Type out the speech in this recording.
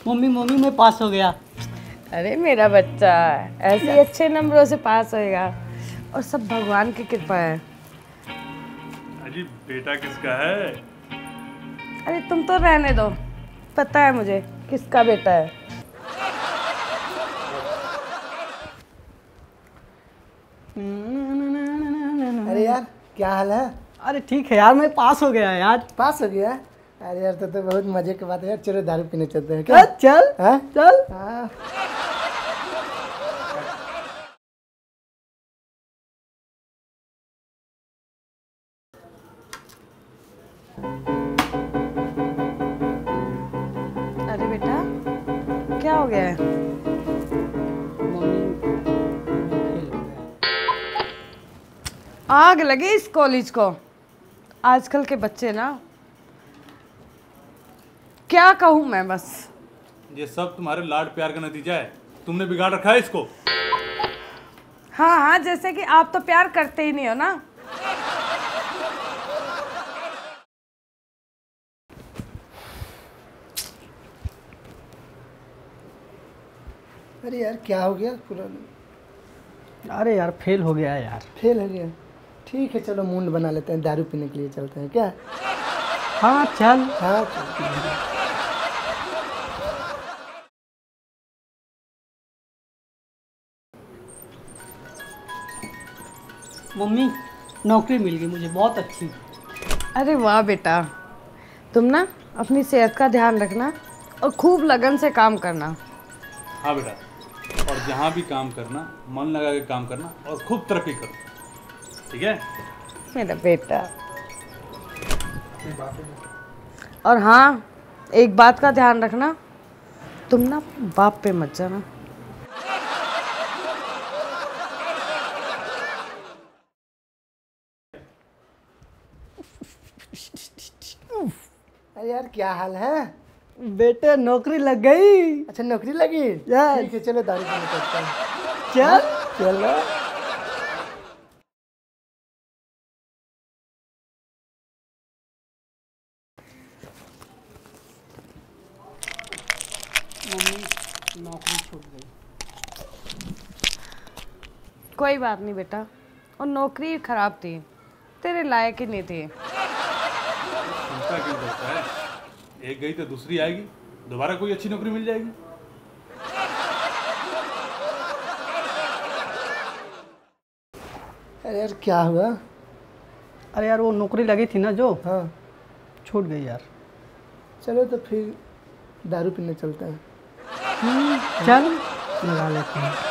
Mummy mummy मैं पास हो गया। अरे मेरा बच्चा ऐसे ही अच्छे नंबरों से पास होएगा और सब भगवान की कृपा है। अजी बेटा किसका है? अरे तुम तो रहने दो, पता है मुझे किसका बेटा है। अरे यार क्या हाल है? अरे ठीक है यार, मैं पास हो गया यार। पास हो गया? अरे यार तो बहुत मजे की बात है यार। चलो दारू पीने चलते हैं क्या? चल हाँ? चल। हाँ। अरे बेटा क्या हो गया है? मम्मी फेल हो गया। आग लगी इस कॉलेज को। आजकल के बच्चे ना, क्या कहूँ मैं बस। ये सब तुम्हारे लाड प्यार का नतीजा है। तुमने बिगाड़ रखा है इसको। हाँ हाँ, जैसे कि आप तो प्यार करते ही नहीं हो ना। अरे यार क्या हो गया पूरा? अरे यार फेल हो गया यार। फेल हो गया? ठीक है चलो मूड बना लेते हैं, दारू पीने के लिए चलते हैं क्या? हाँ चल। हाँ चलते हैं। मम्मी नौकरी मिल गई मुझे, बहुत अच्छी। अरे वाह बेटा, तुम ना अपनी सेहत का ध्यान रखना और खूब लगन से काम करना। हाँ बेटा, और जहाँ भी काम करना मन लगा के काम करना और खूब तरक्की करो, ठीक है? मेरा बेटा। और हाँ, एक बात का ध्यान रखना, तुम ना बाप पे मत जाना। अरे यार क्या हाल है? बेटे नौकरी लग गई। अच्छा नौकरी लगी? Yes. ठीक है चलो दारू पीने चलते हैं। चल चलो। मम्मी नौकरी छूट गई। कोई बात नहीं बेटा, और नौकरी खराब थी, तेरे लायक ही नहीं थी। चिंता क्यों करता है? एक गई तो दूसरी आएगी, दोबारा कोई अच्छी नौकरी मिल जाएगी। अरे यार क्या हुआ? अरे यार वो नौकरी लगी थी ना जो, हाँ छूट गई यार। चलो तो फिर दारू पीने चलते हैं। चल लगा लेते हैं।